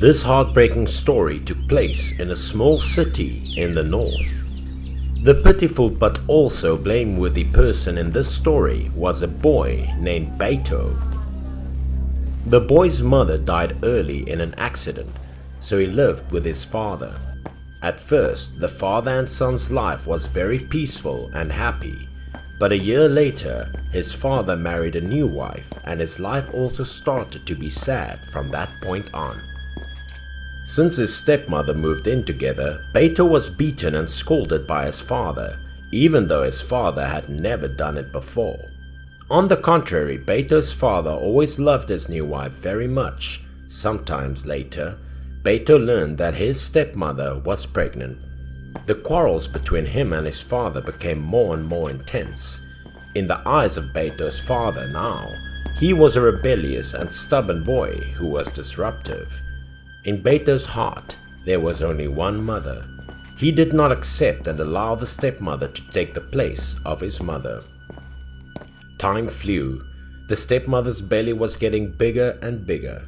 This heartbreaking story took place in a small city in the north. The pitiful but also blameworthy person in this story was a boy named Beto. The boy's mother died early in an accident, so he lived with his father. At first, the father and son's life was very peaceful and happy, but a year later, his father married a new wife and his life also started to be sad from that point on. Since his stepmother moved in together, Beto was beaten and scolded by his father, even though his father had never done it before. On the contrary, Beto's father always loved his new wife very much. Sometimes later, Beto learned that his stepmother was pregnant. The quarrels between him and his father became more and more intense. In the eyes of Beto's father now, he was a rebellious and stubborn boy who was disruptive. In Beto's heart, there was only one mother. He did not accept and allow the stepmother to take the place of his mother. Time flew. The stepmother's belly was getting bigger and bigger.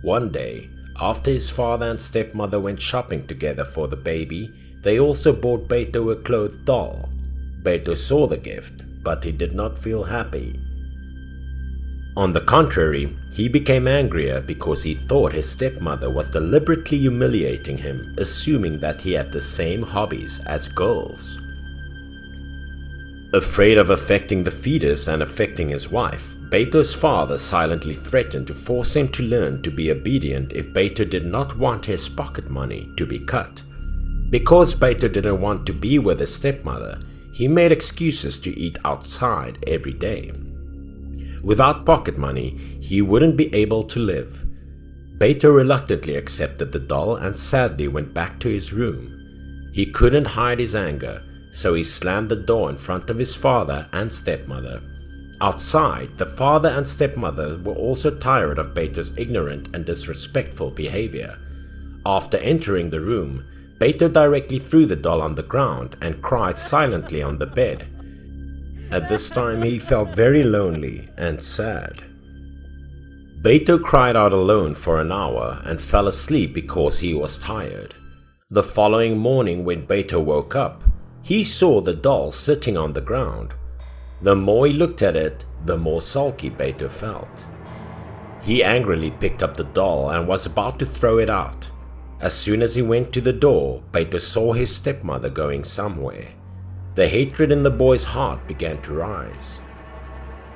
One day, after his father and stepmother went shopping together for the baby, they also bought Beto a clothed doll. Beto saw the gift, but he did not feel happy. On the contrary, he became angrier because he thought his stepmother was deliberately humiliating him, assuming that he had the same hobbies as girls. Afraid of affecting the fetus and affecting his wife, Beto's father silently threatened to force him to learn to be obedient if Beto did not want his pocket money to be cut. Because Beto didn't want to be with his stepmother, he made excuses to eat outside every day. Without pocket money, he wouldn't be able to live. Beto reluctantly accepted the doll and sadly went back to his room. He couldn't hide his anger, so he slammed the door in front of his father and stepmother. Outside, the father and stepmother were also tired of Beto's ignorant and disrespectful behavior. After entering the room, Beto directly threw the doll on the ground and cried silently on the bed. At this time, he felt very lonely and sad. Beto cried out alone for an hour and fell asleep because he was tired. The following morning, when Beto woke up, he saw the doll sitting on the ground. The more he looked at it, the more sulky Beto felt. He angrily picked up the doll and was about to throw it out. As soon as he went to the door, Beto saw his stepmother going somewhere. The hatred in the boy's heart began to rise.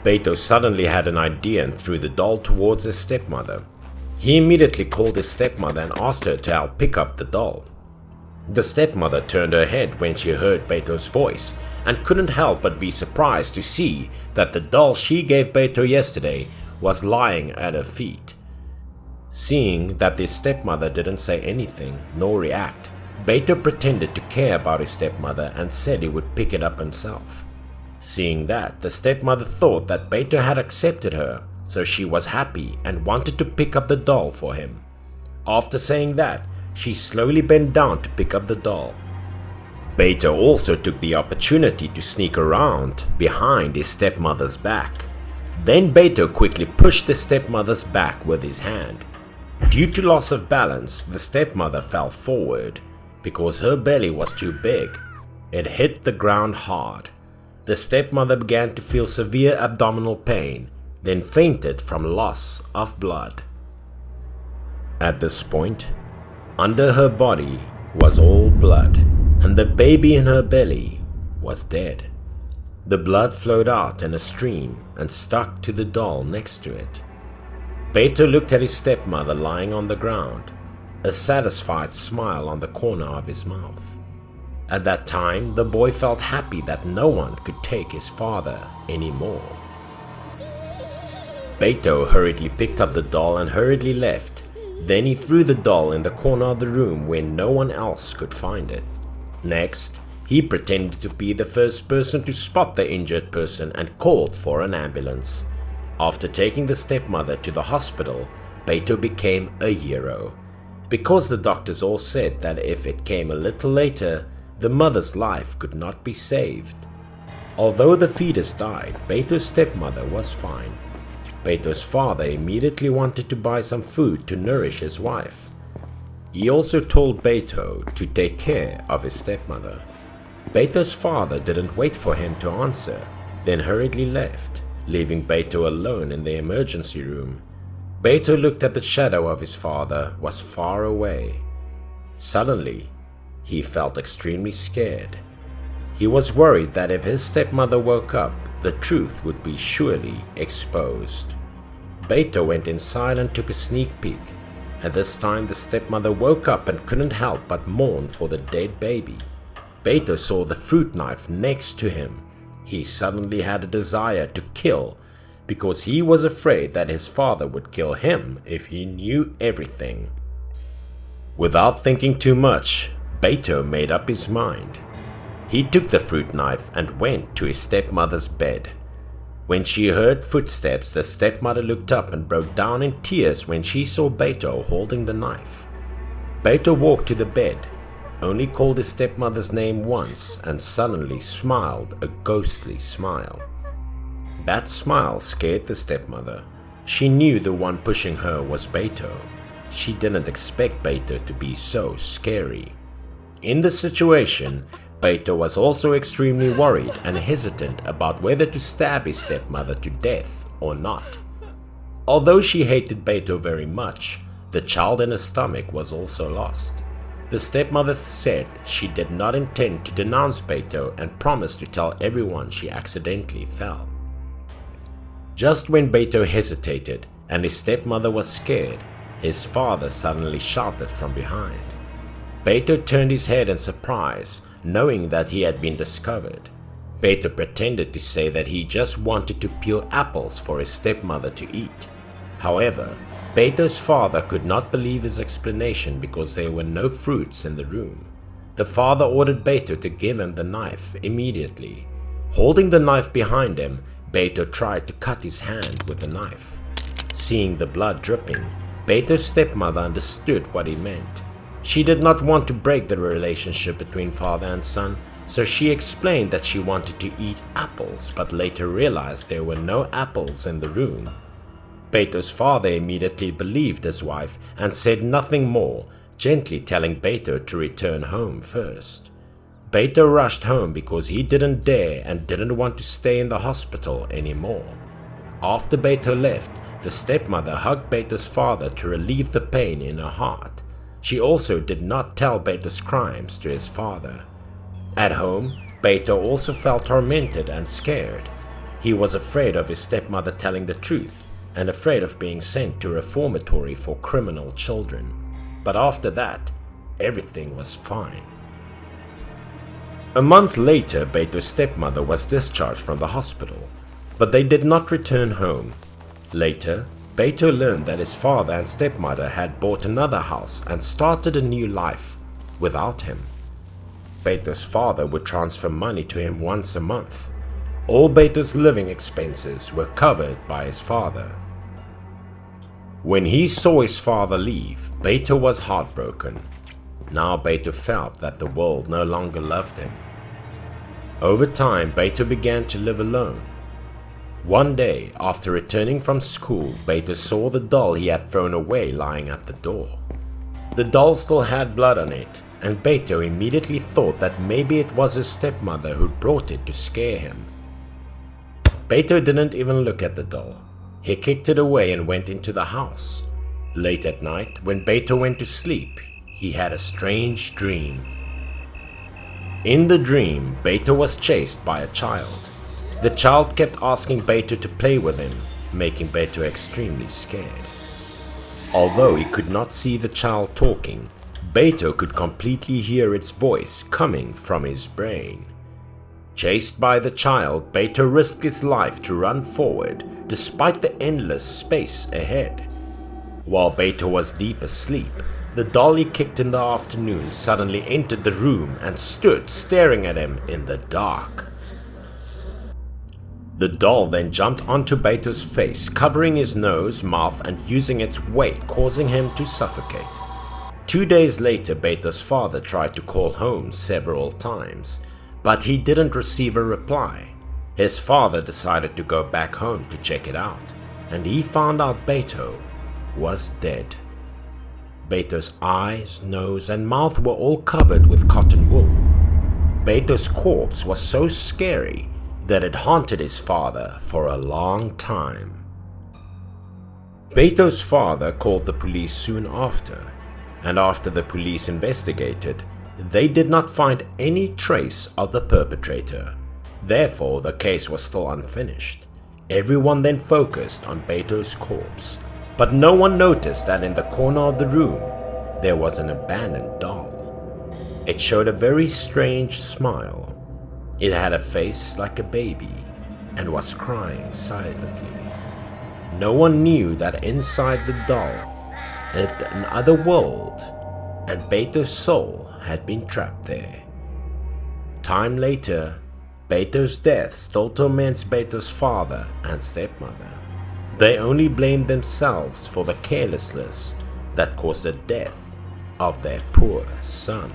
Beto suddenly had an idea and threw the doll towards his stepmother. He immediately called his stepmother and asked her to help pick up the doll. The stepmother turned her head when she heard Beto's voice and couldn't help but be surprised to see that the doll she gave Beto yesterday was lying at her feet. Seeing that his stepmother didn't say anything nor react, Beto pretended to care about his stepmother and said he would pick it up himself. Seeing that, the stepmother thought that Beto had accepted her, so she was happy and wanted to pick up the doll for him. After saying that, she slowly bent down to pick up the doll. Beto also took the opportunity to sneak around behind his stepmother's back. Then Beto quickly pushed the stepmother's back with his hand. Due to loss of balance, the stepmother fell forward. Because her belly was too big, it hit the ground hard. The stepmother began to feel severe abdominal pain, then fainted from loss of blood. At this point, under her body was all blood, and the baby in her belly was dead. The blood flowed out in a stream and stuck to the doll next to it. Beto looked at his stepmother lying on the ground, a satisfied smile on the corner of his mouth. At that time, the boy felt happy that no one could take his father anymore. Beto hurriedly picked up the doll and hurriedly left. Then he threw the doll in the corner of the room where no one else could find it. Next, he pretended to be the first person to spot the injured person and called for an ambulance. After taking the stepmother to the hospital, Beto became a hero. Because the doctors all said that if it came a little later, the mother's life could not be saved. Although the fetus died, Beto's stepmother was fine. Beto's father immediately wanted to buy some food to nourish his wife. He also told Beto to take care of his stepmother. Beto's father didn't wait for him to answer, then hurriedly left, leaving Beto alone in the emergency room. Beto looked at the shadow of his father was far away. Suddenly, he felt extremely scared. He was worried that if his stepmother woke up, the truth would be surely exposed. Beto went inside and took a sneak peek. At this time, the stepmother woke up and couldn't help but mourn for the dead baby. Beto saw the fruit knife next to him. He suddenly had a desire to kill because he was afraid that his father would kill him if he knew everything. Without thinking too much, Beto made up his mind. He took the fruit knife and went to his stepmother's bed. When she heard footsteps, the stepmother looked up and broke down in tears when she saw Beto holding the knife. Beto walked to the bed, only called his stepmother's name once, and suddenly smiled a ghostly smile. That smile scared the stepmother. She knew the one pushing her was Beto. She didn't expect Beto to be so scary. In this situation, Beto was also extremely worried and hesitant about whether to stab his stepmother to death or not. Although she hated Beto very much, the child in her stomach was also lost. The stepmother said she did not intend to denounce Beto and promised to tell everyone she accidentally fell. Just when Beto hesitated and his stepmother was scared, his father suddenly shouted from behind. Beto turned his head in surprise, knowing that he had been discovered. Beto pretended to say that he just wanted to peel apples for his stepmother to eat. However, Beto's father could not believe his explanation because there were no fruits in the room. The father ordered Beto to give him the knife immediately. Holding the knife behind him, Beto tried to cut his hand with the knife. Seeing the blood dripping, Beto's stepmother understood what he meant. She did not want to break the relationship between father and son, so she explained that she wanted to eat apples but later realized there were no apples in the room. Beto's father immediately believed his wife and said nothing more, gently telling Beto to return home first. Beto rushed home because he didn't dare and didn't want to stay in the hospital anymore. After Beto left, the stepmother hugged Beto's father to relieve the pain in her heart. She also did not tell Beto's crimes to his father. At home, Beto also felt tormented and scared. He was afraid of his stepmother telling the truth and afraid of being sent to a reformatory for criminal children. But after that, everything was fine. A month later, Beto's stepmother was discharged from the hospital, but they did not return home. Later, Beto learned that his father and stepmother had bought another house and started a new life without him. Beto's father would transfer money to him once a month. All Beto's living expenses were covered by his father. When he saw his father leave, Beto was heartbroken. Now Beto felt that the world no longer loved him. Over time, Beto began to live alone. One day, after returning from school, Beto saw the doll he had thrown away lying at the door. The doll still had blood on it, and Beto immediately thought that maybe it was his stepmother who brought it to scare him. Beto didn't even look at the doll. He kicked it away and went into the house. Late at night, when Beto went to sleep, he had a strange dream. In the dream, Beto was chased by a child. The child kept asking Beto to play with him, making Beto extremely scared. Although he could not see the child talking, Beto could completely hear its voice coming from his brain. Chased by the child, Beto risked his life to run forward despite the endless space ahead. While Beto was deep asleep, the doll he kicked in the afternoon suddenly entered the room and stood staring at him in the dark. The doll then jumped onto Beto's face, covering his nose, mouth, and using its weight, causing him to suffocate. 2 days later, Beto's father tried to call home several times, but he didn't receive a reply. His father decided to go back home to check it out, and he found out Beto was dead. Beto's eyes, nose, and mouth were all covered with cotton wool. Beto's corpse was so scary that it haunted his father for a long time. Beto's father called the police soon after, and after the police investigated, they did not find any trace of the perpetrator. Therefore, the case was still unfinished. Everyone then focused on Beto's corpse, but no one noticed that in the corner of the room there was an abandoned doll. It showed a very strange smile. It had a face like a baby and was crying silently. No one knew that inside the doll lived another world, and Beto's soul had been trapped there. Time later, Beto's death still torments Beto's father and stepmother. They only blame themselves for the carelessness that caused the death of their poor son.